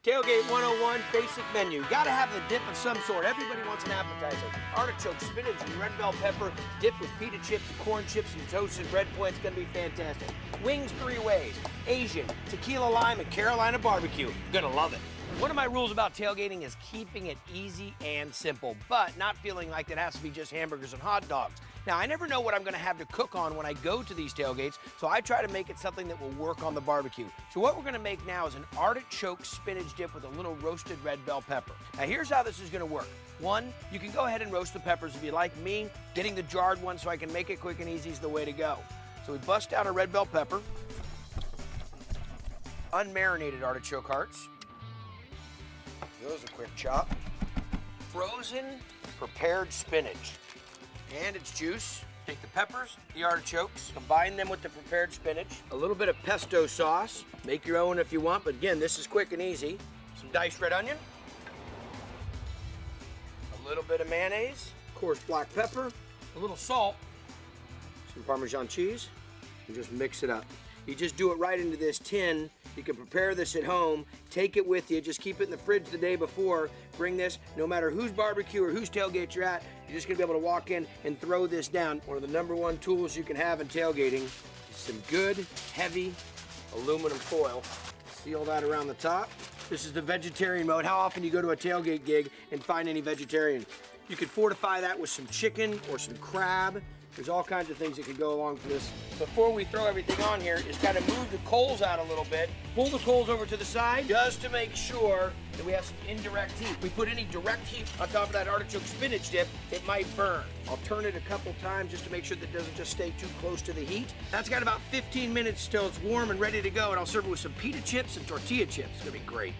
Tailgate 101 basic menu. Gotta have the dip of some sort. Everybody wants an appetizer. Artichoke, spinach, and red bell pepper. Dip with pita chips, corn chips, and toasted bread points. Gonna be fantastic. Wings 3 ways. Asian, tequila lime, and Carolina barbecue. Gonna love it. One of my rules about tailgating is keeping it easy and simple, but not feeling like it has to be just hamburgers and hot dogs. Now, I never know what I'm gonna have to cook on when I go to these tailgates, so I try to make it something that will work on the barbecue. So what we're gonna make now is an artichoke spinach dip with a little roasted red bell pepper. Now, here's how this is gonna work. One, you can go ahead and roast the peppers if you like. Me, getting the jarred one so I can make it quick and easy is the way to go. So we bust out a red bell pepper, unmarinated artichoke hearts. Those a quick chop. Frozen prepared spinach and its juice. Take the peppers, the artichokes, combine them with the prepared spinach, a little bit of pesto sauce. Make your own if you want, but again, this is quick and easy. Some diced red onion, a little bit of mayonnaise, coarse black pepper, a little salt, some Parmesan cheese, and just mix it up. You just do it right into this tin. You can prepare this at home, take it with you, just keep it in the fridge the day before. Bring this, no matter whose barbecue or whose tailgate you're at, you're just gonna be able to walk in and throw this down. One of the #1 tools you can have in tailgating is some good, heavy aluminum foil. Seal that around the top. This is the vegetarian mode. How often do you go to a tailgate gig and find any vegetarian? You could fortify that with some chicken or some crab. There's all kinds of things that can go along for this. Before we throw everything on here, is kind of move the coals out a little bit. Pull the coals over to the side just to make sure that we have some indirect heat. If we put any direct heat on top of that artichoke spinach dip, it might burn. I'll turn it a couple times just to make sure that it doesn't just stay too close to the heat. That's got about 15 minutes till it's warm and ready to go, and I'll serve it with some pita chips and tortilla chips. It's gonna be great.